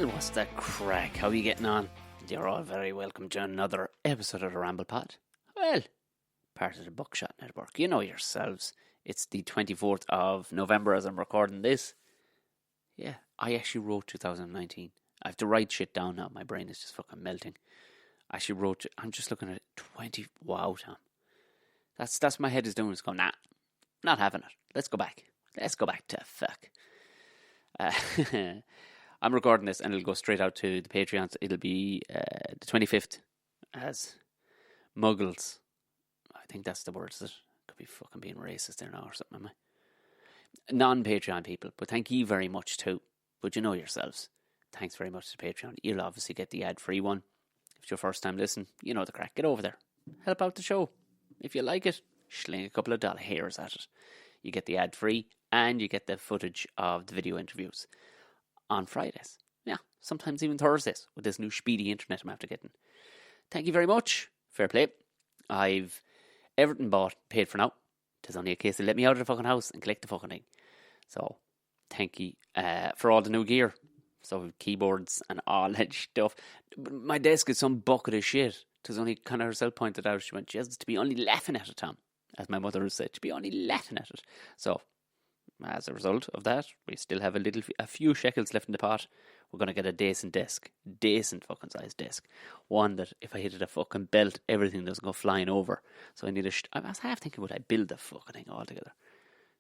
Well, what's the crack? How are you getting on? You're all very welcome to another episode of the Ramble Pod. Well, part of the Buckshot Network. You know yourselves. It's the 24th of November as I'm recording this. Yeah, I actually wrote 2019. I have to write shit down now. My brain is just fucking melting. I actually wrote, I'm just looking at it, 20. Wow, Tom. That's my head is doing. It's going, nah, not having it. Let's go back. Let's go back to fuck. I'm recording this and it'll go straight out to the Patreons. It'll be the 25th as Muggles. I think that's the words that could be fucking being racist there now or something, am I? Non-Patreon people, but thank you very much too. But you know yourselves. Thanks very much to Patreon. You'll obviously get the ad-free one. If it's your first time listening, you know the crack. Get over there. Help out the show. If you like it, sling a couple of dollar hairs at it. You get the ad-free and you get the footage of the video interviews on Fridays. Yeah, sometimes even Thursdays with this new speedy internet I'm after getting. Thank you very much. Fair play. I've everything bought, paid for now. It's only a case of let me out of the fucking house and collect the fucking thing. So, thank you for all the new gear. So, keyboards and all that stuff. My desk is some bucket of shit. Because only Connor herself pointed out, she went, Jesus, to be only laughing at it, Tom. As my mother has said, to be only laughing at it. So, as a result of that, we still have a few shekels left in the pot. We're going to get a decent desk. Decent fucking sized desk. One that if I hit it a fucking belt, everything doesn't go flying over. So I need I was half thinking, would I build the fucking thing altogether?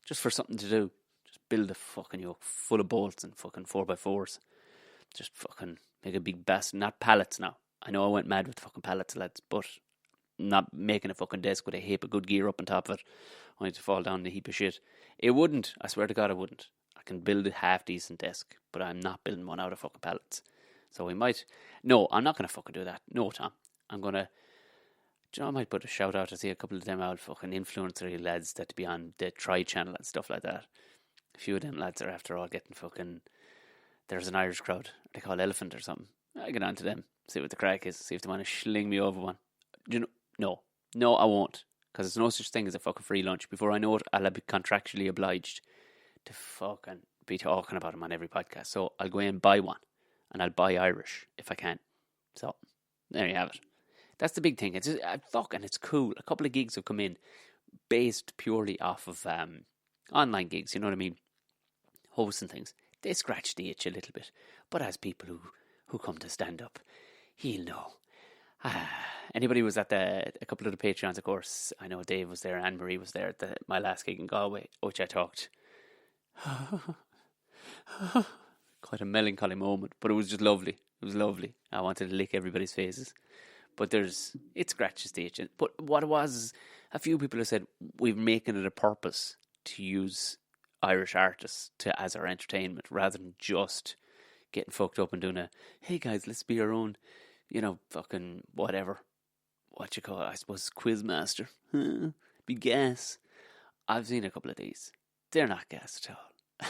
Just for something to do. Just build a fucking yoke full of bolts and fucking 4x4s. Just fucking make a big bastard. Not pallets now. I know I went mad with fucking pallets, lads, but not making a fucking desk with a heap of good gear up on top of it. I need to fall down in a heap of shit. It wouldn't. I swear to God, it wouldn't. I can build a half-decent desk, but I'm not building one out of fucking pallets. So we might... No, I'm not going to fucking do that. No, Tom. I'm going to... Do you know, I might put a shout-out to see a couple of them out fucking influencer lads that be on the Try channel and stuff like that. A few of them lads are after all getting fucking... There's an Irish crowd. They call Elephant or something. I get on to them. See what the crack is. See if they want to schling me over one. Do you know? No. No, I won't. Because there's no such thing as a fucking free lunch. Before I know it, I'll be contractually obliged to fucking be talking about them on every podcast. So I'll go in and buy one. And I'll buy Irish if I can. So, there you have it. That's the big thing. It's fucking, it's cool. A couple of gigs have come in based purely off of online gigs, you know what I mean? Hosts and things. They scratch the itch a little bit. But as people who come to stand up, he'll know. Anybody who was at a couple of the Patreons, of course. I know Dave was there, Anne-Marie was there at my last gig in Galway, which I talked. Quite a melancholy moment, but it was just lovely. It was lovely. I wanted to lick everybody's faces. But it scratches the itch. But what it was, a few people have said, we're making it a purpose to use Irish artists as our entertainment, rather than just getting fucked up and doing hey guys, let's be our own, fucking whatever. What you call it, I suppose, Quizmaster. Be gas. I've seen a couple of these. They're not gas at all.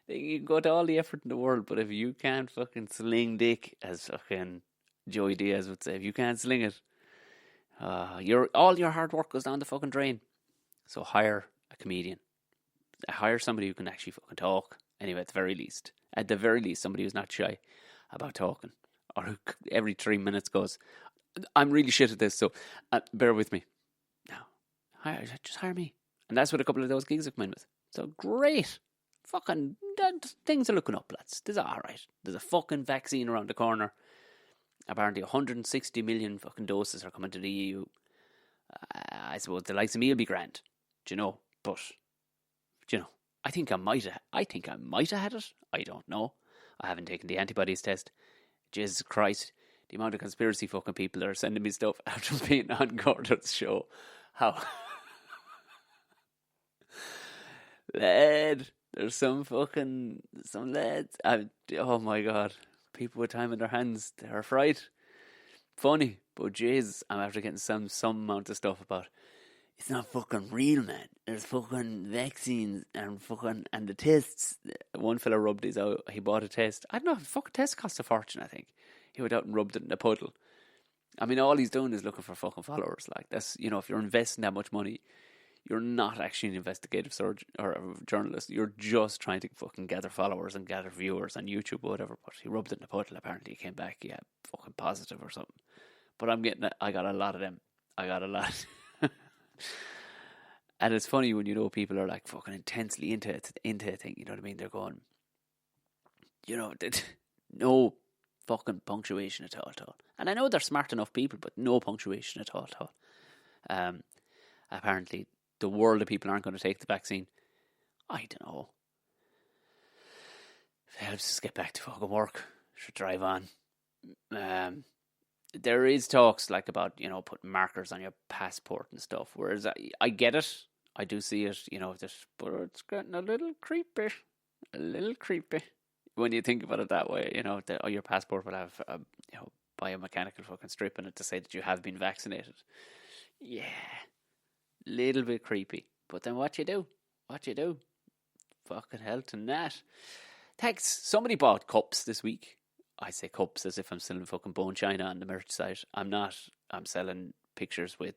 You can go to all the effort in the world, but if you can't fucking sling dick, as fucking Joey Diaz would say, if you can't sling it, all your hard work goes down the fucking drain. So hire a comedian. Hire somebody who can actually fucking talk. Anyway, at the very least, somebody who's not shy about talking, or who every 3 minutes goes, I'm really shit at this, so bear with me. Now, just hire me. And that's what a couple of those gigs have come in with. So great. Fucking things are looking up, lads. This is alright. There's a fucking vaccine around the corner. Apparently 160 million fucking doses are coming to the EU. I suppose the likes of me will be grand. Do you know? But, I think I might have had it. I don't know. I haven't taken the antibodies test. Jesus Christ. The amount of conspiracy fucking people that are sending me stuff after being on Gordon's show. How? Lad. There's some lads. Oh my God. People with time in their hands. They're fright. Funny. But Jesus, I'm after getting some amount of stuff about it's not fucking real, man. There's fucking vaccines and the tests. One fella rubbed his out. He bought a test. I don't know. Fucking test cost a fortune, I think. He went out and rubbed it in a puddle. I mean, all he's doing is looking for fucking followers. Like, that's, if you're investing that much money, You're not actually an investigative surgeon or a journalist. You're just trying to fucking gather followers and gather viewers on YouTube or whatever. But he rubbed it in the puddle. Apparently he came back, yeah, fucking positive or something. But I got a lot of them. I got a lot. And it's funny when you know people are like fucking intensely into a thing, you know what I mean? They're going, you know, no fucking punctuation at all. And I know they're smart enough people, but no punctuation at all. Apparently, the world of people aren't going to take the vaccine. I don't know. If it helps us get back to fucking work, should drive on. There is talks like about, you know, putting markers on your passport and stuff. Whereas I get it, I do see it, you know, but it's getting a little creepy when you think about it that way. You know, your passport will have a, you know, biomechanical fucking strip in it to say that you have been vaccinated. Yeah, little bit creepy. But then what you do? Fucking hell to that. Thanks. Somebody bought cups this week. I say cups as if I'm selling fucking bone china on the merch site. I'm not. I'm selling pictures with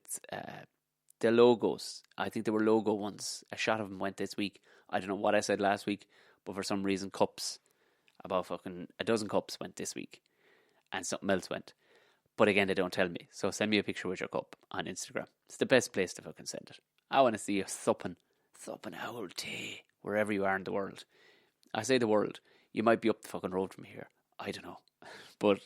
the logos. I think there were logo ones. A shot of them went this week. I don't know what I said last week, but for some reason cups, about fucking a dozen cups went this week. And something else went. But again, they don't tell me. So send me a picture with your cup on Instagram. It's the best place to fucking send it. I want to see you supping old tea wherever you are in the world. I say the world. You might be up the fucking road from here. I don't know. But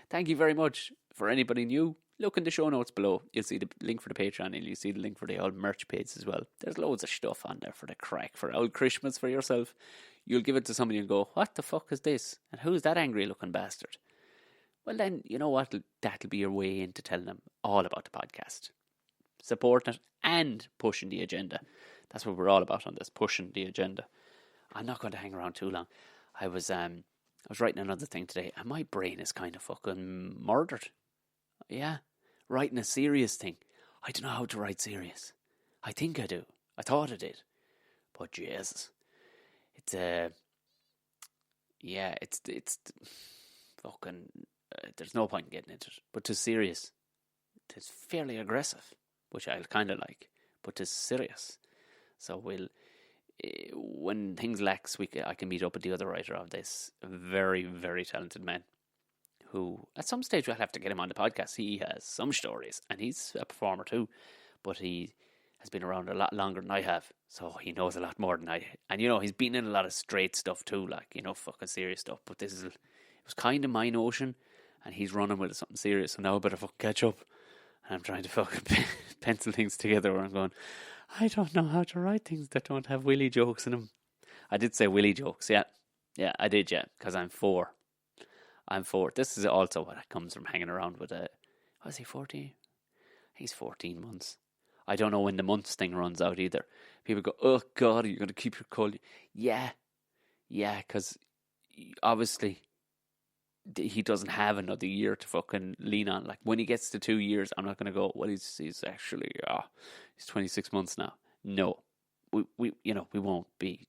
thank you very much. For anybody new, look in the show notes below. You'll see the link for the Patreon and you'll see the link for the old merch page as well. There's loads of stuff on there for the crack. For old Christmas for yourself. You'll give it to somebody and go, what the fuck is this? And who's that angry looking bastard? Well then, you know what? That'll be your way into telling them all about the podcast. Supporting it and pushing the agenda. That's what we're all about on this, pushing the agenda. I'm not going to hang around too long. I was writing another thing today, and my brain is kind of fucking murdered. Yeah, writing a serious thing. I don't know how to write serious. I think I do. I thought I did. But Jesus. It's fucking, there's no point in getting into it. But 'tis serious. 'Tis fairly aggressive, which I kind of like. But 'tis serious. So when things lax, I can meet up with the other writer of this very, very talented man who, at some stage, we'll have to get him on the podcast. He has some stories, and he's a performer too, but he has been around a lot longer than I have, so he knows a lot more than I. And, you know, he's been in a lot of straight stuff too, like, you know, fucking serious stuff, but it was kind of my notion, and he's running with something serious, so now I better fucking catch up. And I'm trying to fucking pencil things together where I'm going, I don't know how to write things that don't have willy jokes in them. I did say willy jokes, yeah. Yeah, I did, yeah, because I'm 4. This is also what comes from hanging around with was he 14? He's 14 months. I don't know when the months thing runs out either. People go, oh God, are you going to keep your cool? Yeah, because obviously he doesn't have another year to fucking lean on. Like when he gets to 2 years, I'm not going to go, well, he's actually, he's 26 months now. No, we won't be.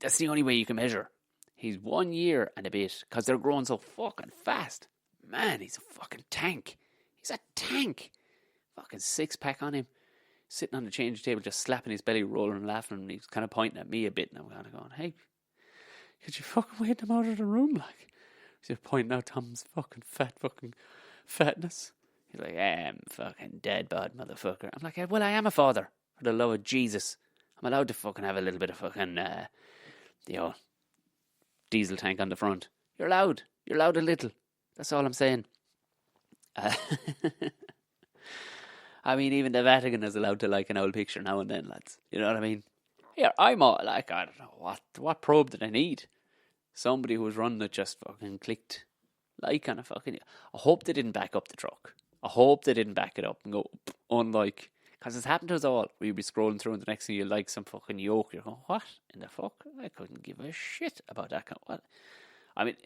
That's the only way you can measure. He's 1 year and a bit because they're growing so fucking fast. Man, he's a fucking tank. He's a tank. Fucking 6-pack on him. Sitting on the change table, just slapping his belly, rolling and laughing. And he's kind of pointing at me a bit. And I'm kind of going, hey, could you fucking wait him out of the room? Like, he's pointing out Tom's fucking fatness. He's like, I'm fucking dead bod, motherfucker. I'm like, well, I am a father. For the love of Jesus. I'm allowed to fucking have a little bit of fucking, diesel tank on the front. You're allowed a little. That's all I'm saying. I mean, even the Vatican is allowed to like an old picture now and then, lads. You know what I mean? Here, I'm all like, I don't know, what probe did I need? Somebody who was running it just fucking clicked like on a fucking... I hope they didn't back up the truck. I hope they didn't back it up and go, unlike... Because it's happened to us all. Where you'd be scrolling through and the next thing you like some fucking yoke. You're going, what in the fuck? I couldn't give a shit about that. What? I mean,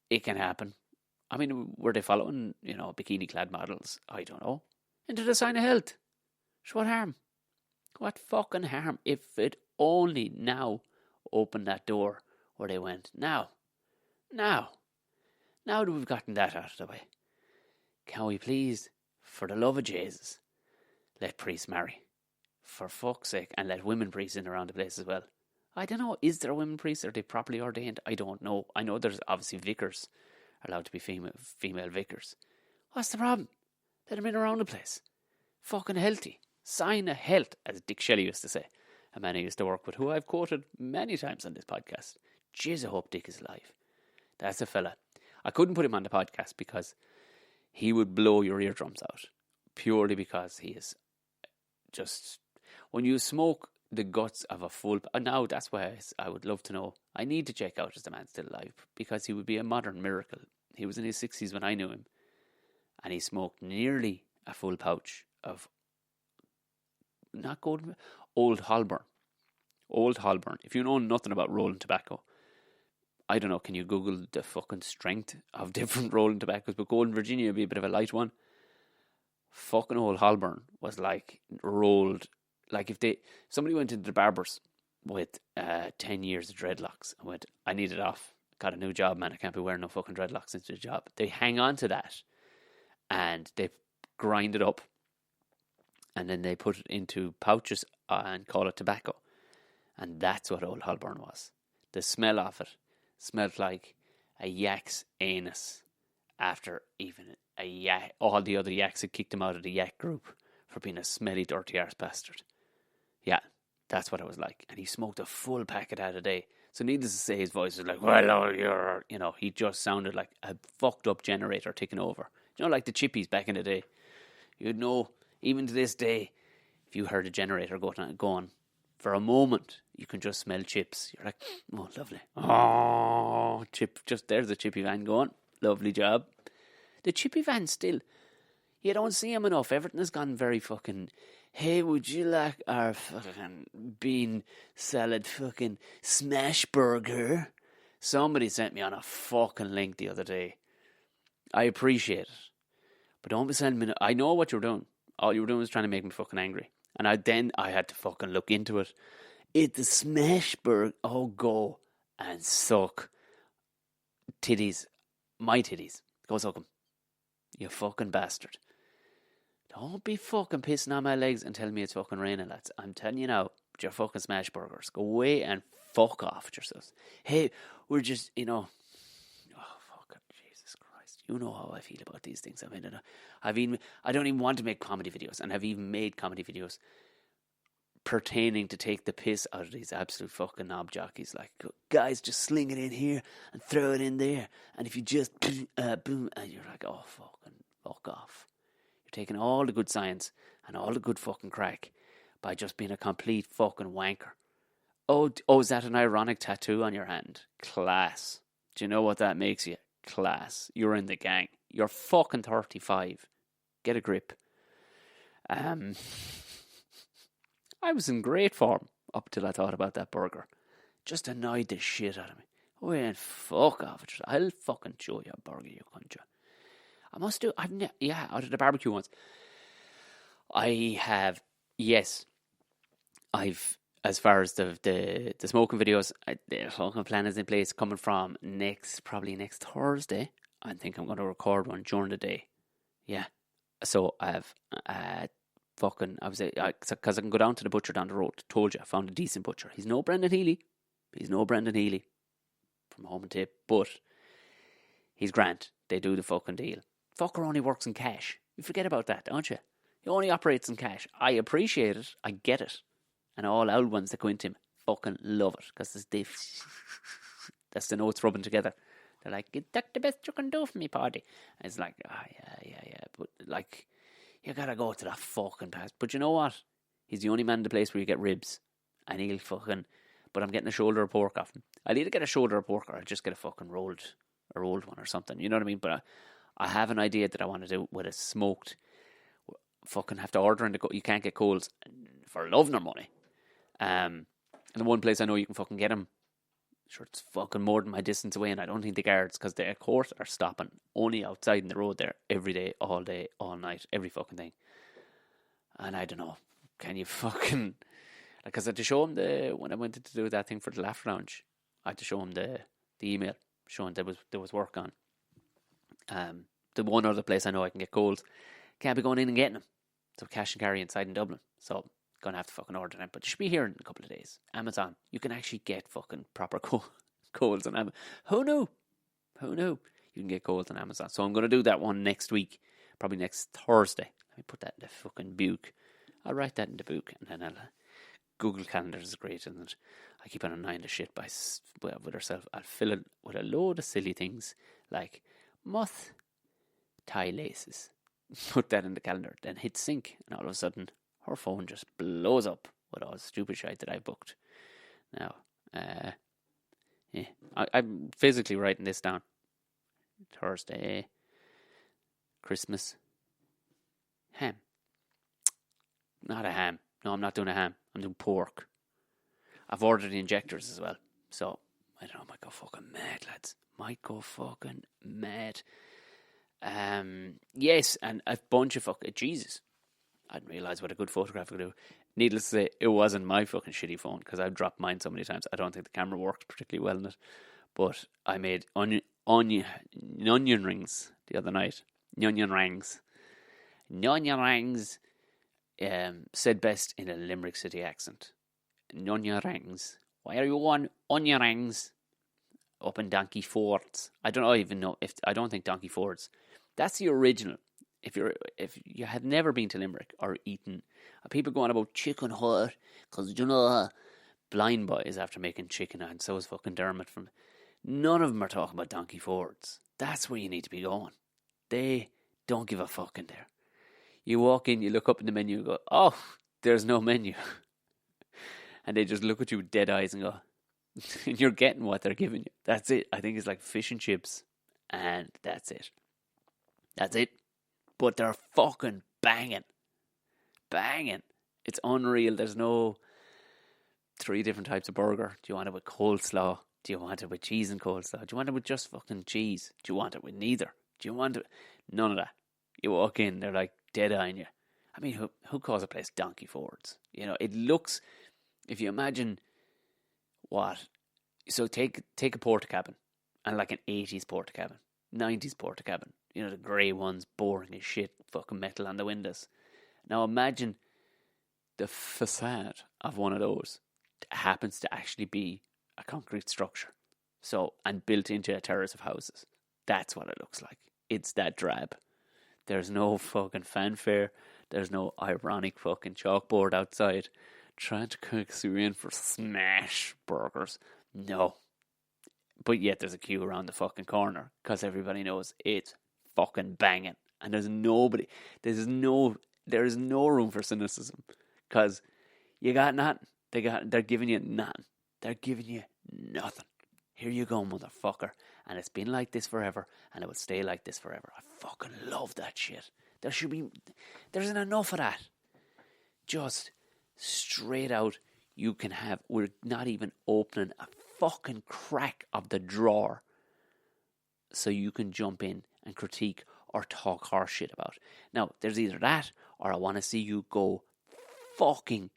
it can happen. I mean, were they following, bikini-clad models? I don't know. Into the sign of health. So what harm? What fucking harm if it only now opened that door where they went, now that we've gotten that out of the way, can we please, for the love of Jesus, let priests marry? For fuck's sake. And let women priests in around the place as well. I don't know, is there a women priest? Are they properly ordained? I don't know. I know there's obviously vicars are allowed to be female vicars. What's the problem? Let them in around the place. Fucking healthy. Sign of health, as Dick Shelley used to say. A man I used to work with, who I've quoted many times on this podcast. Jeez, I hope Dick is alive. That's a fella. I couldn't put him on the podcast because he would blow your eardrums out. Purely because he is just... When you smoke the guts of a full... Now, that's why I would love to know. I need to check out is the man still alive, because he would be a modern miracle. He was in his 60s when I knew him, and he smoked nearly a full pouch of not golden, old Holborn. Old Holborn. If you know nothing about rolling tobacco, I don't know, can you Google the fucking strength of different rolling tobaccos? But Golden Virginia would be a bit of a light one. Fucking old Holborn was like rolled. Like if somebody went into the barbers with 10 years of dreadlocks and went, I need it off. Got a new job, man. I can't be wearing no fucking dreadlocks into the job. They hang on to that and they grind it up and then they put it into pouches and call it tobacco. And that's what old Holborn was. The smell of it smelled like a yak's anus after even a yak. All the other yaks had kicked him out of the yak group for being a smelly, dirty arse bastard. Yeah, that's what it was like. And he smoked a full packet out a day. So needless to say, his voice was like, well, you're, you know, he just sounded like a fucked up generator ticking over. You know, like the chippies back in the day. You'd know, even to this day, if you heard a generator going for a moment, you can just smell chips. You're like, oh, lovely. Oh, chip, just there's the chippy van going. Lovely job. The chippy van still, you don't see him enough. Everything has gone very fucking, hey, would you like our fucking bean salad fucking smash burger? Somebody sent me on a fucking link the other day. I appreciate it. But don't be sending me, I know what you're doing. All you were doing was trying to make me fucking angry. And I had to fucking look into it. It's the smash burger. Oh, go and suck titties. My titties. Go suck them. You fucking bastard. Don't be fucking pissing on my legs and telling me it's fucking raining, lads. I'm telling you now, with your fucking smash burgers. Go away and fuck off with yourselves. Hey, we're just, you know. Oh, fucking Jesus Christ. You know how I feel about these things. I mean, I don't even want to make comedy videos, and I've even made comedy videos pertaining to take the piss out of these absolute fucking knob jockeys. Like, guys, just sling it in here and throw it in there. And if you just boom, and you're like, oh, fucking fuck off. You're taking all the good science and all the good fucking crack by just being a complete fucking wanker. Oh, is that an ironic tattoo on your hand? Class. Do you know what that makes you? Class. You're in the gang. You're fucking 35. Get a grip. I was in great form up till I thought about that burger. Just annoyed the shit out of me. Oh, and fuck off. I'll fucking show you a burger, you cunt. I must do, out of the barbecue ones. I've, as far as the smoking videos, the fucking plan is in place coming from probably next Thursday. I think I'm going to record one during the day. Yeah. So I've, because I can go down to the butcher down the road. Told you, I found a decent butcher. He's no Brendan Healy from Home and Tip, but he's grand. They do the fucking deal. Fucker only works in cash. You forget about that, don't you? He only operates in cash. I appreciate it. I get it. And all old ones that go into him fucking love it, because that's the notes rubbing together. They're like, is that the best you can do for me, Paddy? And it's like, yeah. But like, you gotta go to that fucking pass. But you know what? He's the only man in the place where you get ribs. And he'll fucking... But I'm getting a shoulder of pork off him. I'll either get a shoulder of pork or I'll just get a fucking rolled one or something. You know what I mean? But I have an idea that I want to do with a smoked... Fucking have to order in the... You can't get Coles for love nor money. And the one place I know you can fucking get them, sure, it's fucking more than my distance away, and I don't think the guards, because the court are stopping only outside in the road there every day, all night, every fucking thing. And I don't know, can you fucking... Because I had to show him when I went to do that thing for the Laugh Lounge, I had to show him the email showing there was work on. The one other place I know I can get Coles, can't be going in and getting them. So cash and carry inside in Dublin. So Gonna have to fucking order them, but it should be here in a couple of days. Amazon, you can actually get fucking proper coals on Amazon. Who knew? You can get coals on Amazon. So I'm gonna do that one next week, probably next Thursday. Let me put that in the fucking book. I'll write that in the book, and then Google Calendar is great, isn't it? I keep on annoying the shit with herself. I'll fill it with a load of silly things like moth tie laces. Put that in the calendar, then hit sync, and all of a sudden her phone just blows up with all the stupid shit that I booked. Now, I'm physically writing this down. Thursday, Christmas, ham. Not a ham. No, I'm not doing a ham. I'm doing pork. I've ordered the injectors as well. So, I don't know, might go fucking mad, lads. Might go fucking mad. Yes, and a bunch of fucking... Jesus. I didn't realise what a good photograph could do. Needless to say, it wasn't my fucking shitty phone, because I've dropped mine so many times. I don't think the camera worked particularly well in it. But I made onion rings the other night. Onion rings. Said best in a Limerick City accent. Onion rings. Why are you on onion rings? Up in Donkey Fords. I don't even know if... I don't think Donkey Fords. That's the original. If you have never been to Limerick or eaten... People go on about chicken hut, because, you know, Blind Boy is after making chicken, and so is fucking Dermot from... None of them are talking about Donkey Fords. That's where you need to be going. They don't give a fuck in there. You walk in, you look up in the menu and go, oh, there's no menu. And they just look at you with dead eyes and go, and you're getting what they're giving you. That's it. I think it's like fish and chips, and that's it. That's it. But they're fucking banging. Banging. It's unreal. There's no 3 different types of burger. Do you want it with coleslaw? Do you want it with cheese and coleslaw? Do you want it with just fucking cheese? Do you want it with neither? Do you want it... None of that. You walk in, they're like dead-eyeing you. I mean, who calls a place Donkey Fords? You know, it looks... If you imagine what... So take a Portakabin, and like an 80s Portakabin, 90s Portakabin. You know, the grey ones, boring as shit, fucking metal on the windows. Now imagine the facade of one of those happens to actually be a concrete structure. So, and built into a terrace of houses. That's what it looks like. It's that drab. There's no fucking fanfare. There's no ironic fucking chalkboard outside trying to coax you in for smash burgers. No. But yet there's a queue around the fucking corner because everybody knows it's fucking banging. And there's no room for cynicism because you got nothing. They're giving you nothing. They're giving you nothing. Here you go, motherfucker. And it's been like this forever, and it will stay like this forever. I fucking love that shit. There's enough of that. Just straight out, you can have... We're not even opening a fucking crack of the drawer so you can jump in and critique or talk horse shit about. Now, there's either that, or I want to see you go fucking,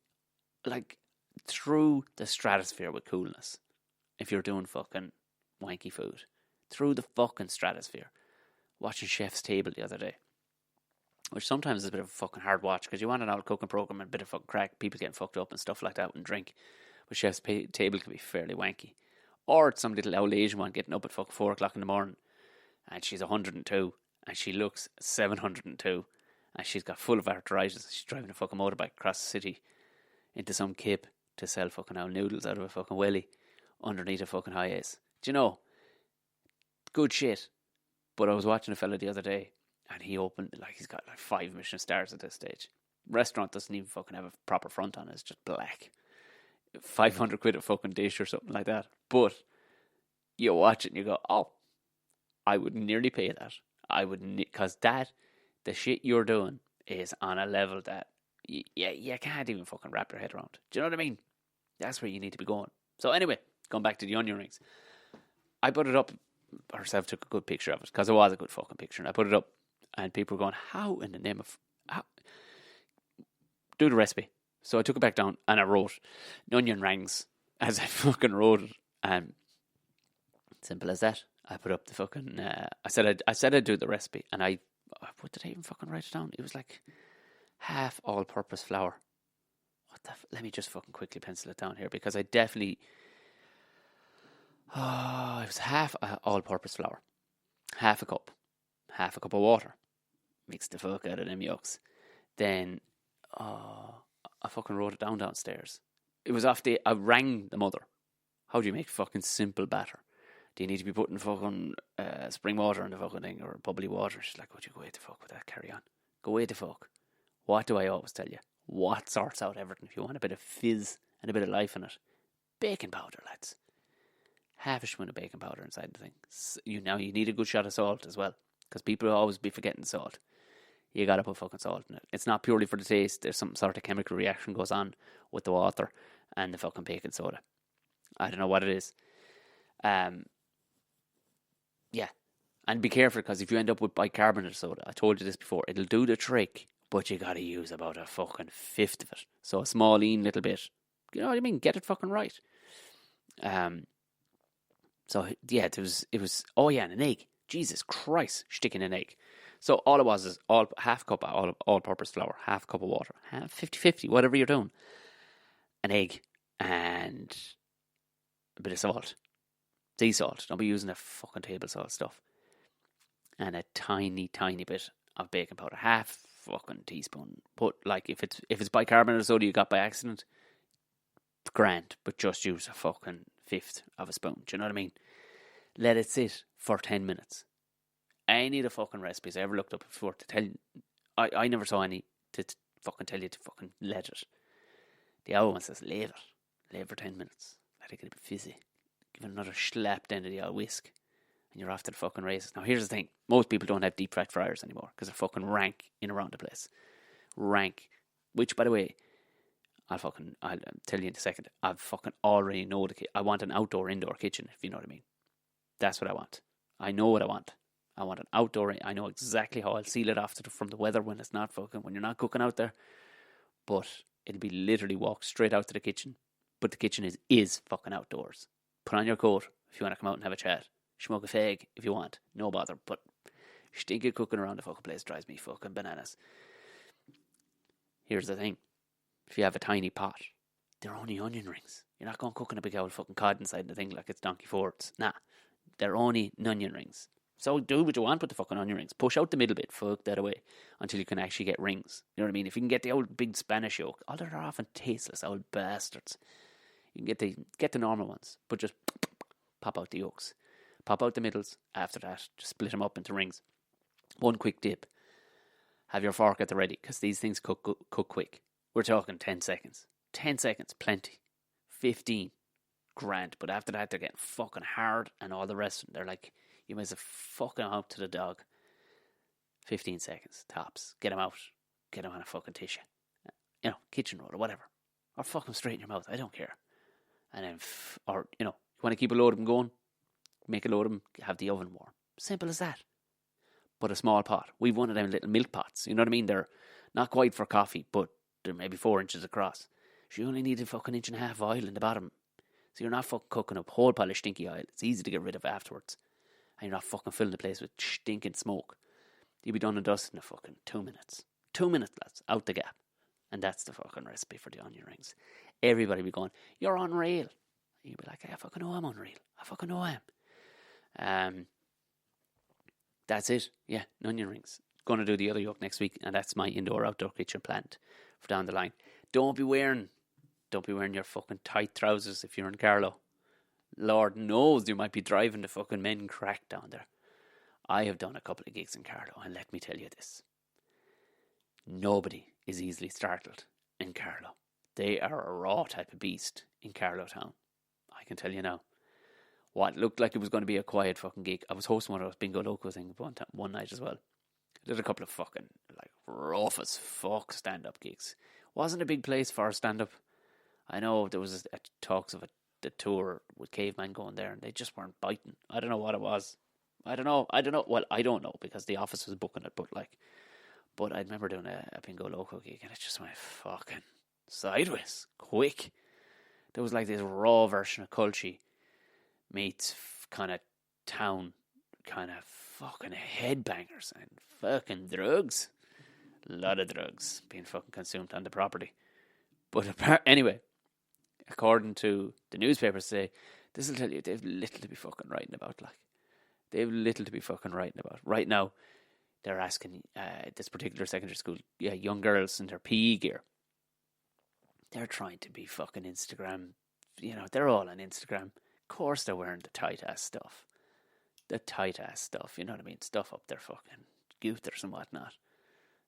like, through the stratosphere with coolness. If you're doing fucking wanky food. Through the fucking stratosphere. Watching Chef's Table the other day. Which sometimes is a bit of a fucking hard watch, because you want an old cooking program and a bit of fucking crack, people getting fucked up and stuff like that and drink. But Chef's Table can be fairly wanky. Or it's some little old Asian one getting up at fucking 4 o'clock in the morning, and she's 102, and she looks 702, and she's got full of arthritis. She's driving a fucking motorbike across the city into some kip to sell fucking old noodles out of a fucking welly underneath a fucking high ace. Do you know? Good shit. But I was watching a fella the other day, and he opened, like, he's got like 5 Michelin stars at this stage. Restaurant doesn't even fucking have a proper front on it. It's just black. 500 quid a fucking dish or something like that. But you watch it and you go, oh, I would nearly pay that. I would, because the shit you're doing is on a level that you can't even fucking wrap your head around. Do you know what I mean? That's where you need to be going. So anyway, going back to the onion rings. I put it up, herself took a good picture of it, because it was a good fucking picture, and I put it up, and people were going, how in the name of... How? Do the recipe. So I took it back down, and I wrote onion rings as I fucking wrote it, and simple as that. I put up the fucking... I said I'd do the recipe, and what did I even fucking write it down? It was like half all-purpose flour. let me just fucking quickly pencil it down here, because I definitely... Oh, it was half all-purpose flour. Half a cup of water. Mixed the fuck out of them yolks. Then I fucking wrote it down downstairs. It was I rang the mother. How do you make fucking simple batter? Do you need to be putting fucking spring water in the fucking thing, or bubbly water? She's like, would you go away the fuck with that? Carry on. Go away the fuck. What do I always tell you? What sorts out everything? If you want a bit of fizz and a bit of life in it, baking powder, lads. Half a spoon of baking powder inside the thing. You need a good shot of salt as well, because people will always be forgetting salt. You gotta put fucking salt in it. It's not purely for the taste. There's some sort of chemical reaction goes on with the water and the fucking baking soda. I don't know what it is. Yeah. And be careful, because if you end up with bicarbonate soda, I told you this before, it'll do the trick, but you gotta use about a fucking fifth of it. So a small little bit. You know what I mean? Get it fucking right. So yeah, it was and an egg. Jesus Christ, sticking an egg. So all it was is half a cup of all-purpose flour, half a cup of water, 50-50, whatever you're doing. An egg and a bit of salt. Sea salt. Don't be using the fucking table salt stuff. And a tiny, tiny bit of baking powder. Half fucking teaspoon. But like if it's bicarbonate soda you got by accident, grand. But just use a fucking fifth of a spoon. Do you know what I mean? Let it sit for 10 minutes. Any of the fucking recipes I ever looked up before to tell you, I never saw any to fucking tell you to fucking let it. The other one says leave it. Leave it for 10 minutes. Let it get a bit fizzy. Give it another slap down to the old whisk. And you're off to the fucking races. Now here's the thing. Most people don't have deep fried fryers anymore, because they're fucking rank in around the place. Rank. Which, by the way, I'll tell you in a second. I fucking already know I want an outdoor-indoor kitchen, if you know what I mean. That's what I want. I know what I want. I want an outdoor. I know exactly how I'll seal it off from the weather when you're not cooking out there. But it'll be literally walk straight out to the kitchen. But the kitchen is fucking outdoors. Put on your coat if you want to come out and have a chat. Smoke a fag if you want. No bother. But stinky cooking around the fucking place drives me fucking bananas. Here's the thing. If you have a tiny pot, they're only onion rings. You're not going to cook in a big old fucking cod inside the thing like it's Donkey Ford's. Nah. They're only onion rings. So do what you want with the fucking onion rings. Push out the middle bit, fuck that away, until you can actually get rings. You know what I mean? If you can get the old big Spanish yolk, they're often tasteless, old bastards. You can get the normal ones, but just pop out the yolks. Pop out the middles. After that, just split them up into rings. One quick dip. Have your fork at the ready, because these things cook quick. We're talking 10 seconds. 10 seconds, plenty. 15, grand. But after that, they're getting fucking hard, and all the rest of them, they're like, you might as well fucking out to the dog. 15 seconds, tops. Get them out. Get them on a fucking tissue. Kitchen roll or whatever. Or fuck them straight in your mouth. I don't care. And then, you want to keep a load of them going? Make a load of them, have the oven warm. Simple as that. But a small pot. We've one of them little milk pots. You know what I mean? They're not quite for coffee, but they're maybe 4 inches across. So you only need a fucking inch and a half of oil in the bottom. So you're not fucking cooking up a whole pile of stinky oil. It's easy to get rid of afterwards. And you're not fucking filling the place with stinking smoke. You'll be done and dusted in a fucking 2 minutes. 2 minutes, lads. Out the gap. And that's the fucking recipe for the onion rings. Everybody be going, you're unreal. You'll be like, I fucking know I'm unreal. I fucking know I am. That's it. Yeah, onion rings. Going to do the other yolk next week, and that's my indoor-outdoor kitchen planned for down the line. Don't be wearing your fucking tight trousers if you're in Carlow. Lord knows you might be driving the fucking men crack down there. I have done a couple of gigs in Carlow, and let me tell you this. Nobody is easily startled in Carlow. They are a raw type of beast in Carlow town. I can tell you now. What looked like it was going to be a quiet fucking gig. I was hosting one of those bingo loco things one night as well. I did a couple of fucking rough as fuck stand-up gigs. Wasn't a big place for a stand-up. I know there was talks of the tour with Caveman going there, and they just weren't biting. I don't know what it was. I don't know. Well, I don't know, because the office was booking it, but I remember doing a bingo loco gig, and it just went fucking sideways quick. There was like this raw version of Culture meets kind of town, kind of fucking headbangers and fucking drugs. A lot of drugs being fucking consumed on the property. But anyway, according to the newspapers today, this will tell you they've little to be fucking writing about. Like, they've little to be fucking writing about. Right now, they're asking this particular secondary school, young girls in their PE gear. They're trying to be fucking Instagram. They're all on Instagram. Of course they're wearing the tight-ass stuff. The tight-ass stuff, you know what I mean? Stuff up their fucking gooters and whatnot.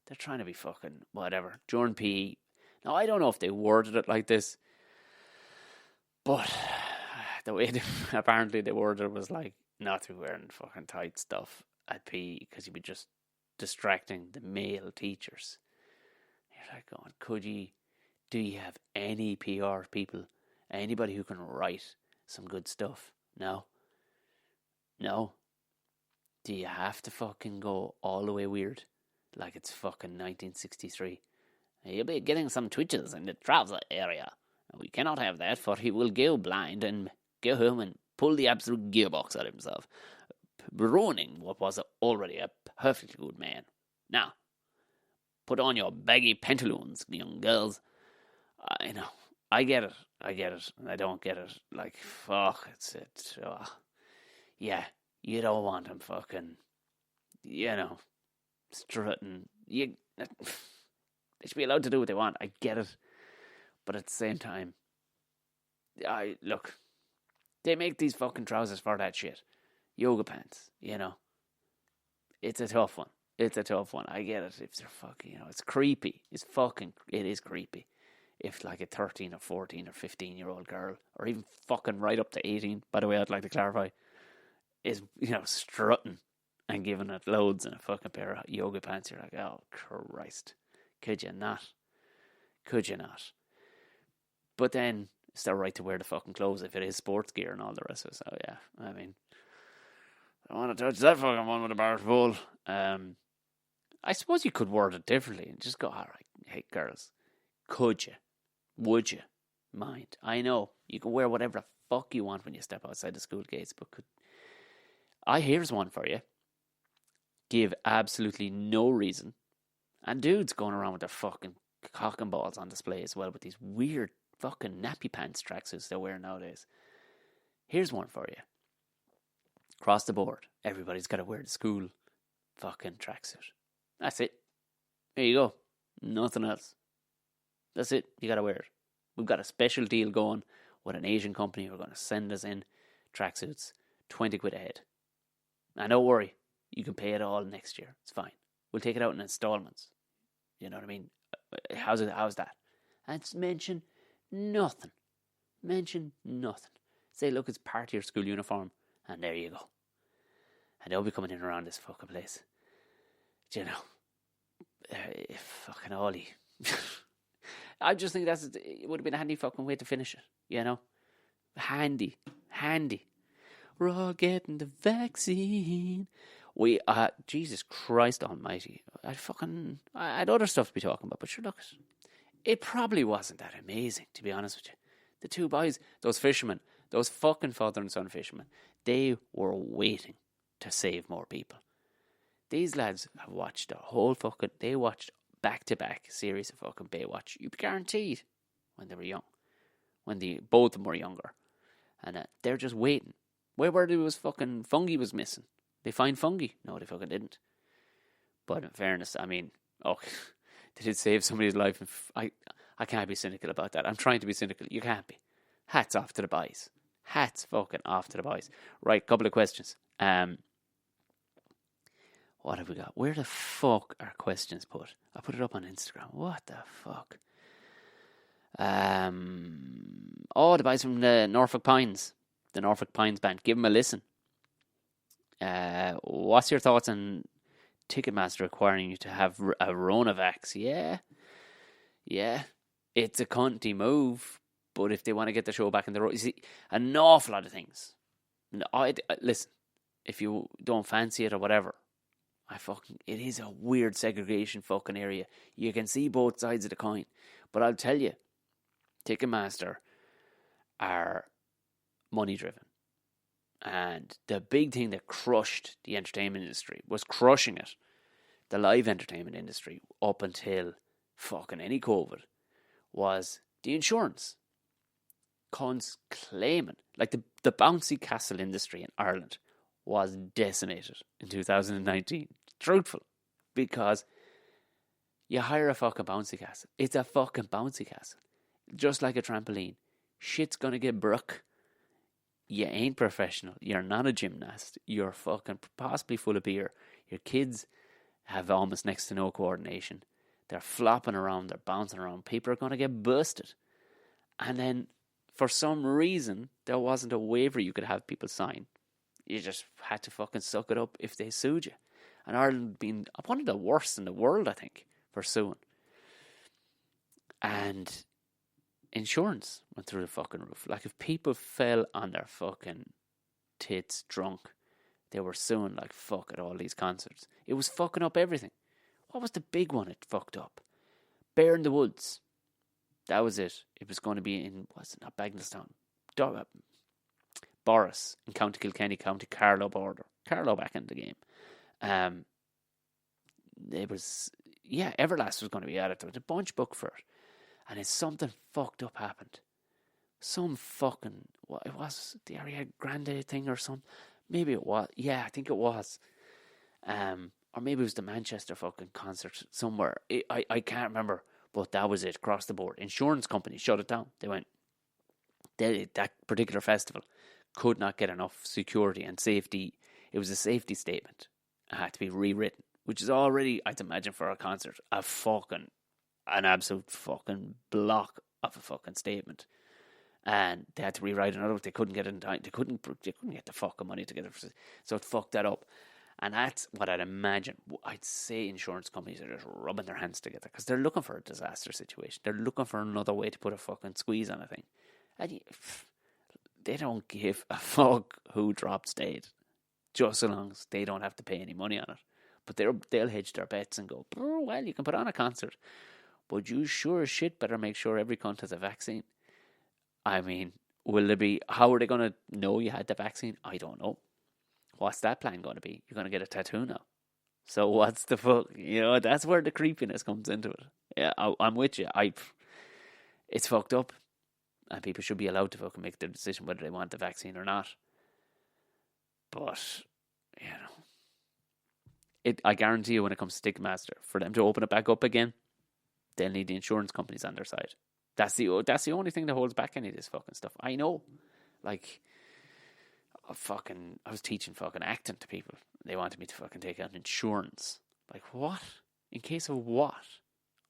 They're trying to be fucking whatever. During PE. Now, I don't know if they worded it like this, but the way apparently they worded it was like, not to be wearing fucking tight stuff at PE because you'd be just distracting the male teachers. You're like going, do you have any PR people? Anybody who can write some good stuff? No. Do you have to fucking go all the way weird? Like it's fucking 1963. You'll be getting some twitches in the trouser area. We cannot have that, for he will go blind and go home and pull the absolute gearbox out of himself, ruining what was already a perfectly good man. Now, put on your baggy pantaloons, young girls. I get it, and I don't get it. Like, fuck, yeah, you don't want him fucking, strutting. They should be allowed to do what they want. I get it, but at the same time, they make these fucking trousers for that shit. Yoga pants, It's a tough one. I get it. If they're fucking, it's creepy. It is creepy. If like a 13 or 14 or 15-year-old girl, or even fucking right up to 18, by the way, I'd like to clarify, is, strutting and giving it loads in a fucking pair of yoga pants, you're like, oh, Christ. Could you not? But then it's their right to wear the fucking clothes if it is sports gear and all the rest of it. So, yeah, I mean, I don't want to touch that fucking one with a barge pole. I suppose you could word it differently and just go, all right, hey, girls, could you? Would you mind? I know you can wear whatever the fuck you want when you step outside the school gates, but here's one for you. Give absolutely no reason. And dudes going around with their fucking cock and balls on display as well with these weird fucking nappy pants tracksuits they're wearing nowadays. Here's one for you. Across the board, everybody's got to wear the school fucking tracksuit. That's it. There you go. Nothing else. That's it. You got to wear it. We've got a special deal going with an Asian company who are going to send us in tracksuits, 20 quid a head. And don't worry, you can pay it all next year. It's fine. We'll take it out in installments. You know what I mean? How's that? And mention nothing. Say, look, it's part of your school uniform, and there you go. And they'll be coming in around this fucking place. Fucking Ollie. I just think it would have been a handy fucking way to finish it, Handy. We're all getting the vaccine. Jesus Christ almighty. I had other stuff to be talking about, but sure, look, it probably wasn't that amazing, to be honest with you. The two boys, those fishermen, those fucking father and son fishermen, they were waiting to save more people. These lads have watched they watched back-to-back series of fucking Baywatch. You'd be guaranteed when they were young. When both of them were younger. And they're just waiting. Where there was fucking fungi was missing. They find fungi. No, they fucking didn't. But in fairness, I mean, they did save somebody's life. I can't be cynical about that. I'm trying to be cynical. You can't be. Hats off to the boys. Hats fucking off to the boys. Right, couple of questions. What have we got? Where the fuck are questions put? I put it up on Instagram. What the fuck? The boys from the Norfolk Pines. The Norfolk Pines band. Give them a listen. What's your thoughts on Ticketmaster requiring you to have a Ronavax? Yeah. It's a cunty move, but if they want to get the show back in the road, you see, an awful lot of things. Listen, if you don't fancy it or whatever, it is a weird segregation fucking area. You can see both sides of the coin. But I'll tell you, Ticketmaster are money driven. And the big thing that crushed the entertainment industry was crushing it. The live entertainment industry up until fucking any COVID was The insurance. Cons claiming. Like the bouncy castle industry in Ireland was decimated in 2019. Truthful. Because you hire a fucking bouncy castle. It's a fucking bouncy castle. Just like a trampoline. Shit's gonna get broke. You ain't professional. You're not a gymnast. You're fucking possibly full of beer. Your kids have almost next to no coordination. They're flopping around. They're bouncing around. People are going to get busted. And then, for some reason, there wasn't a waiver you could have people sign. You just had to fucking suck it up if they sued you. And Ireland being one of the worst in the world, I think, for suing. And insurance went through the fucking roof. Like, if people fell on their fucking tits drunk, they were suing like fuck at all these concerts. It was fucking up everything. What was the big one it fucked up? Bear in the Woods. That was it. It was going to be in, what's it, not Bagnallstown. Boris in County Kilkenny, County Carlow border. Carlow back in the game. It was, Everlast was going to be at it. There was a bunch booked for it. And it's something fucked up happened. Some fucking, what it was, the Ariana Grande thing or something. Maybe it was. Yeah, I think it was. Or maybe it was the Manchester fucking concert somewhere. I can't remember. But that was it, across the board. Insurance companies shut it down. They went, that particular festival could not get enough security and safety. It was a safety statement. It had to be rewritten. Which is already, I'd imagine, for a concert, an absolute fucking block of a fucking statement. And they had to rewrite another one. They couldn't get it in time. They couldn't get the fucking money together. So it fucked that up. And that's what I'd imagine. I'd say insurance companies are just rubbing their hands together because they're looking for a disaster situation. They're looking for another way to put a fucking squeeze on a thing. And they don't give a fuck who drops dead, just so long as they don't have to pay any money on it. But they'll hedge their bets and go, oh, well, you can put on a concert, but you sure as shit better make sure every cunt has a vaccine. I mean, how are they going to know you had the vaccine? I don't know. What's that plan going to be? You're going to get a tattoo now. So what's the fuck? That's where the creepiness comes into it. Yeah, I'm with you. It's fucked up. And people should be allowed to fucking make their decision whether they want the vaccine or not. But, I guarantee you when it comes to Ticketmaster, for them to open it back up again, they'll need the insurance companies on their side. That's the only thing that holds back any of this fucking stuff. I know. Like, I was teaching fucking acting to people. They wanted me to fucking take out insurance. Like, what? In case of what?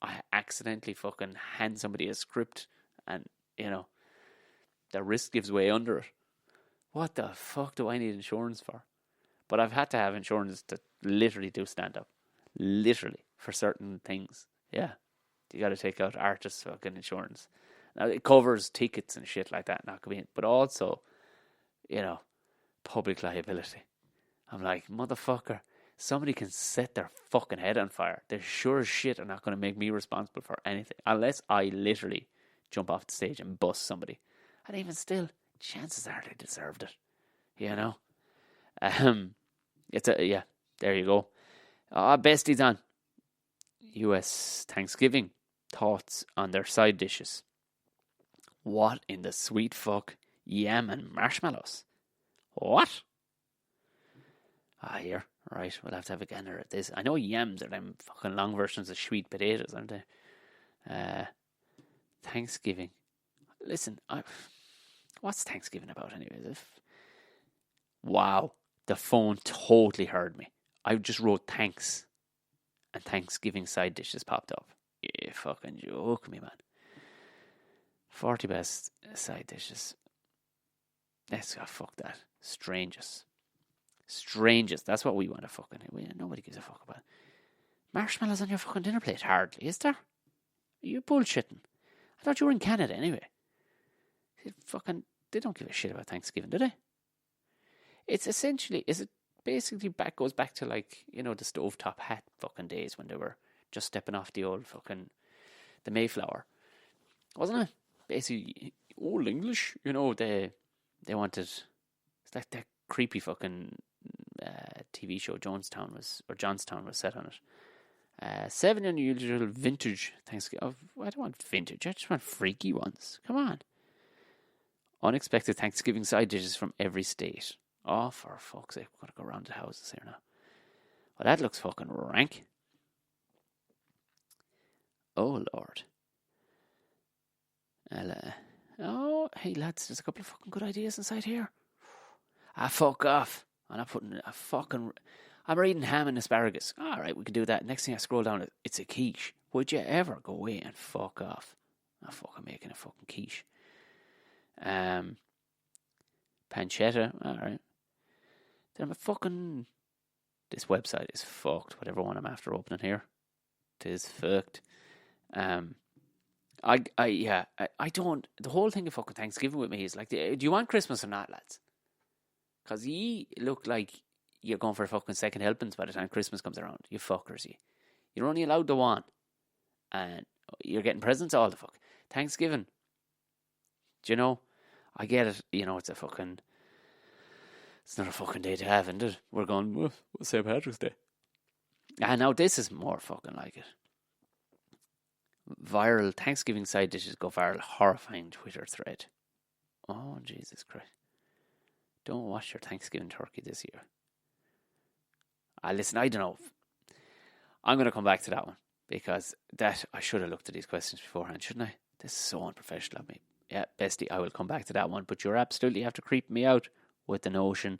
I accidentally fucking hand somebody a script and, the risk gives way under it. What the fuck do I need insurance for? But I've had to have insurance to literally do stand-up. Literally. For certain things. Yeah. You got to take out artists' fucking insurance. Now, it covers tickets and shit like that. Not convenient. But also, public liability. I'm like, motherfucker, somebody can set their fucking head on fire. They sure as shit are not going to make me responsible for anything. Unless I literally jump off the stage and bust somebody. And even still, chances are they deserved it. There you go. Besties on. US Thanksgiving. Thoughts on their side dishes. What in the sweet fuck? Yam and marshmallows. What? Here. Right, we'll have to have a gander at this. I know yams are them fucking long versions of sweet potatoes, aren't they? Thanksgiving. Listen, what's Thanksgiving about anyways? Wow, the phone totally heard me. I just wrote thanks, and Thanksgiving side dishes popped up. You fucking joke me, man. 40 best side dishes. Let's go, fuck that. Strangest. That's what we want to fucking. Nobody gives a fuck about. Marshmallows on your fucking dinner plate? Hardly, is there? You're bullshitting. I thought you were in Canada anyway. They don't give a shit about Thanksgiving, do they? It's essentially, goes back to like, the stovetop hat fucking days when they were just stepping off the old fucking, the Mayflower. Wasn't it? Basically, old English, they wanted, it's like that creepy fucking TV show Johnstown was set on it. 7 unusual vintage Thanksgiving. Oh, I don't want vintage. I just want freaky ones. Come on. Unexpected Thanksgiving side dishes from every state. Oh, for fuck's sake. We've got to go around the houses here now. Well, that looks fucking rank. Oh, Lord. Oh, hey, lads. There's a couple of fucking good ideas inside here. Fuck off. I'm not putting a fucking... I'm eating ham and asparagus. All right, we can do that. Next thing I scroll down, it's a quiche. Would you ever go away and fuck off? I'm fucking making a fucking quiche. Pancetta. All right. Then fucking... This website is fucked. Whatever one I'm after opening here. It is fucked. I don't... The whole thing of fucking Thanksgiving with me is like, do you want Christmas or not, lads? Because ye look like you're going for a fucking second helpings by the time Christmas comes around. You fuckers, you. You're only allowed the one. And you're getting presents all the fuck. Thanksgiving. Do you know? I get it. You know, it's a fucking... It's not a fucking day to have, isn't it? We're going, well, St. Patrick's Day. And now this is more fucking like it. Viral Thanksgiving side dishes go viral. Horrifying Twitter thread. Oh, Jesus Christ. Don't wash your Thanksgiving turkey this year. Listen, I don't know. I'm going to come back to that one. Because I should have looked at these questions beforehand, shouldn't I? This is so unprofessional of me. Yeah, bestie, I will come back to that one. But you're absolutely after creeping me out with the notion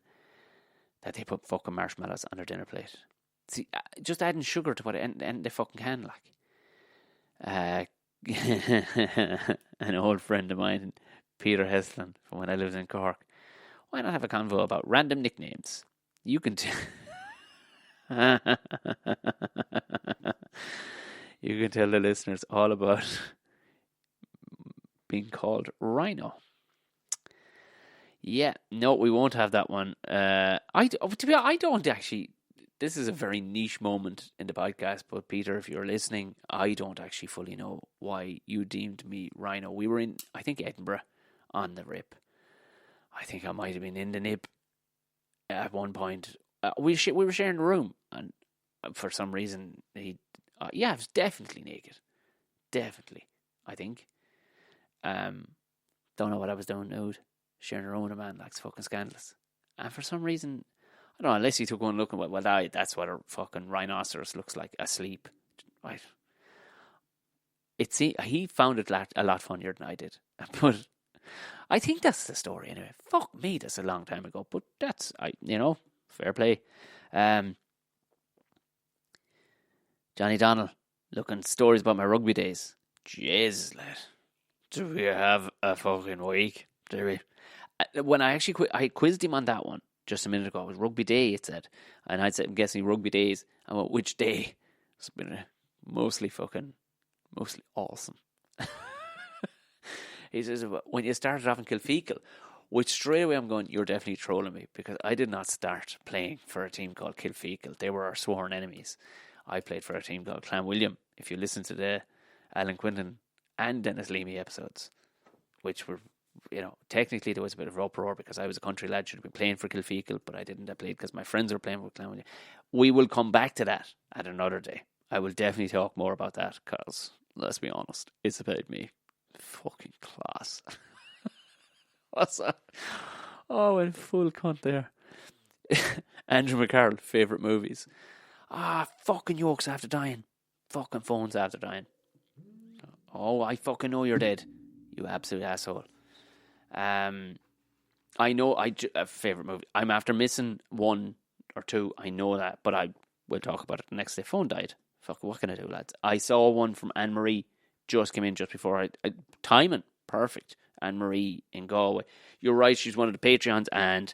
that they put fucking marshmallows on their dinner plate. See, just adding sugar to what and they fucking can, like. An old friend of mine, Peter Heslin, from when I lived in Cork. Why not have a convo about random nicknames? You can you can tell the listeners all about being called Rhino. Yeah, no, we won't have that one. I don't actually. This is a very niche moment in the podcast, but Peter, if you're listening, I don't actually fully know why you deemed me Rhino. We were in, I think, Edinburgh on the rip. I think I might have been in the nib at one point. We were sharing a room, and for some reason he, I was definitely naked, definitely. I think. Don't know what I was doing nude, sharing a room with a man. That's fucking scandalous. And for some reason, I don't know, unless he took one look and went, well, that's what a fucking rhinoceros looks like asleep. Right. He found it a lot funnier than I did. But I think that's the story anyway. Fuck me, that's a long time ago. But that's, fair play. Johnny Donnell, looking stories about my rugby days. Jesus, lad. Do we have a fucking week? Do we? When I quizzed him on that one just a minute ago. It was rugby day, it said. And I said, I'm guessing rugby days. I went, which day? It's been mostly awesome. He says, when you started off in Kilfeacle, which straight away I'm going, you're definitely trolling me, because I did not start playing for a team called Kilfeacle. They were our sworn enemies. I played for a team called Clanwilliam. If you listen to the Alan Quinlan and Dennis Leamy episodes, which were, technically there was a bit of uproar because I was a country lad, should have been playing for Kilfeacle, but I didn't. I played because my friends were playing for Clanwilliam. We will come back to that at another day. I will definitely talk more about that because, let's be honest, it's about me. Fucking class. What's that? Oh, in full cunt there. Andrew McCarroll, favourite movies. Fucking yokes after dying. Fucking phones after dying. Oh, I fucking know you're dead. You absolute asshole. I know a favourite movie. I'm after missing one or two. I know that, but I will talk about it the next day. Phone died. Fuck, what can I do, lads? I saw one from Anne-Marie. Just came in just before timing. Perfect. Anne-Marie in Galway. You're right, she's one of the Patreons, and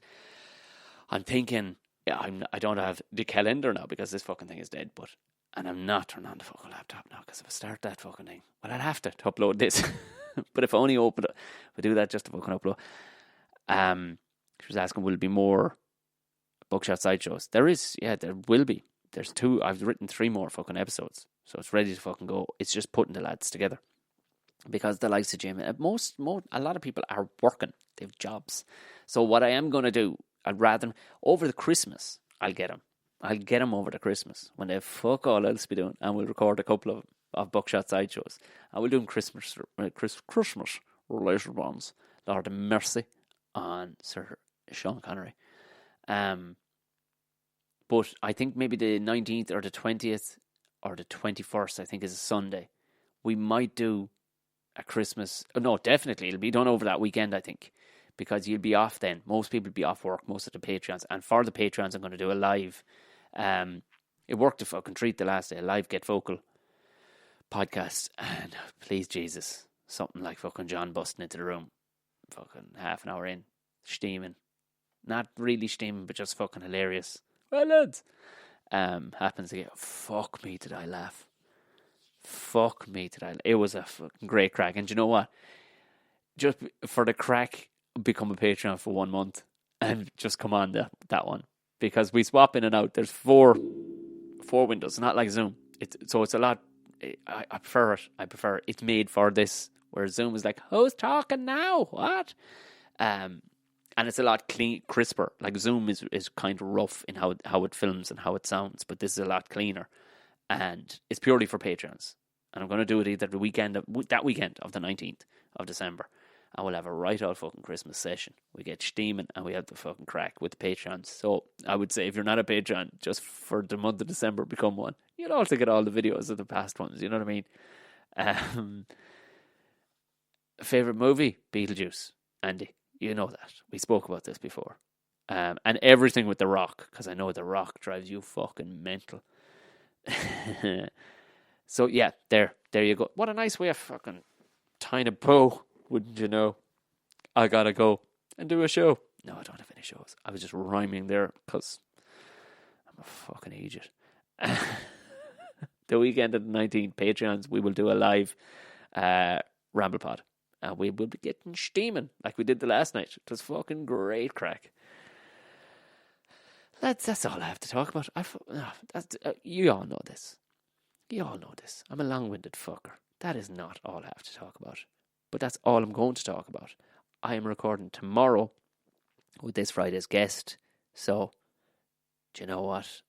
I'm thinking, I don't have the calendar now because this fucking thing is dead, and I'm not turning on the fucking laptop now because if I start that fucking thing, well, I'll have to upload this. But if I only open it, if I do that just to fucking upload. She was asking, will it be more Buckshot Sideshows? There is, there will be. There's 2, I've written 3 more fucking episodes, so it's ready to fucking go. It's just putting the lads together. Because the likes of Jim, a lot of people are working. They have jobs. So what I am going to do, I'd rather, over the Christmas, I'll get them. I'll get them over to Christmas when they have fuck all else to be doing, and we'll record a couple of Buckshot sideshows. And we'll do Christmas related ones. Lord of Mercy on Sir Sean Connery. But I think maybe the 19th or the 20th or the 21st, I think, is a Sunday. We might do a Christmas... Oh, no, definitely. It'll be done over that weekend, I think. Because you'll be off then. Most people will be off work, most of the Patreons. And for the Patreons, I'm going to do a live... it worked a fucking treat the last day. A live Get Vocal podcast. And please, Jesus, something like fucking John busting into the room. Fucking half an hour in. Steaming. Not really steaming, but just fucking hilarious. Well, lads. Happens again. Fuck me, did I laugh. Fuck me, did I laugh. It was a fucking great crack. And do you know what? Just for the crack, become a Patreon for 1 month. And just come on that one. Because we swap in and out. There's four windows. It's not like Zoom. So it's a lot. I prefer it. It's made for this. Whereas Zoom is like, who's talking now? What? And it's a lot crisper. Like Zoom is kind of rough in how it films and how it sounds, but this is a lot cleaner, and it's purely for Patreons. And I'm going to do it either that weekend of the 19th of December, and we'll have a right old fucking Christmas session. We get steaming and we have the fucking crack with the Patreons. So I would say if you're not a Patreon, just for the month of December, become one. You'll also get all the videos of the past ones. You know what I mean? Favorite movie? Beetlejuice. Andy. You know that. We spoke about this before. And everything with The Rock, because I know The Rock drives you fucking mental. So, yeah, there you go. What a nice way of fucking tying a bow, wouldn't you know? I gotta go and do a show. No, I don't have any shows. I was just rhyming there because I'm a fucking idiot. The weekend of the 19th, Patreons, we will do a live Ramble Pod. And we will be getting steaming like we did the last night. It was fucking great crack. That's all I have to talk about. You all know this. I'm a long-winded fucker. That is not all I have to talk about. But that's all I'm going to talk about. I am recording tomorrow with this Friday's guest. So, do you know what?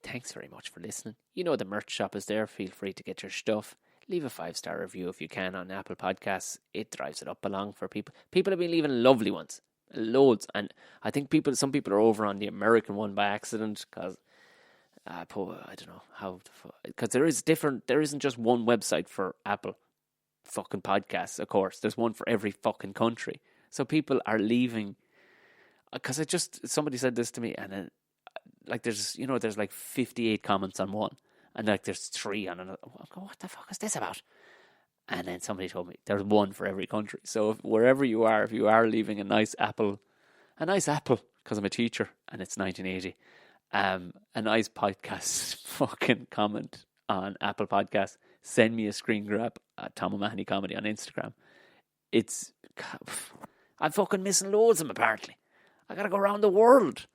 Thanks very much for listening. You know the merch shop is there. Feel free to get your stuff. Leave a 5-star review if you can on Apple Podcasts. It drives it up along for people. People have been leaving lovely ones. Loads. And I think some people are over on the American one by accident because I don't know how. Because there isn't just one website for Apple fucking podcasts, of course. There's one for every fucking country. So people are leaving. Because somebody said this to me and then, like there's like 58 comments on one. And like there's 3 on another. What the fuck is this about? And then somebody told me there's one for every country. So wherever you are, if you are leaving a nice apple, because I'm a teacher and it's 1980, a nice podcast fucking comment on Apple Podcasts, send me a screen grab at Tom O'Mahony Comedy on Instagram. I'm fucking missing loads of them apparently. I gotta go around the world.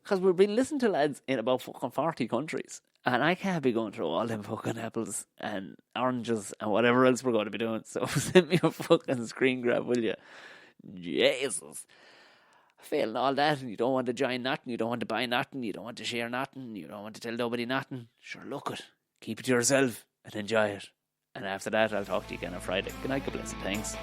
Because we've been listening to lads in about fucking 40 countries. And I can't be going through all them fucking apples and oranges and whatever else we're going to be doing. So send me a fucking screen grab, will you? Jesus. Failing all that and you don't want to join nothing, you don't want to buy nothing, you don't want to share nothing, you don't want to tell nobody nothing. Sure, look it. Keep it to yourself and enjoy it. And after that, I'll talk to you again on Friday. Good night, God bless and thanks.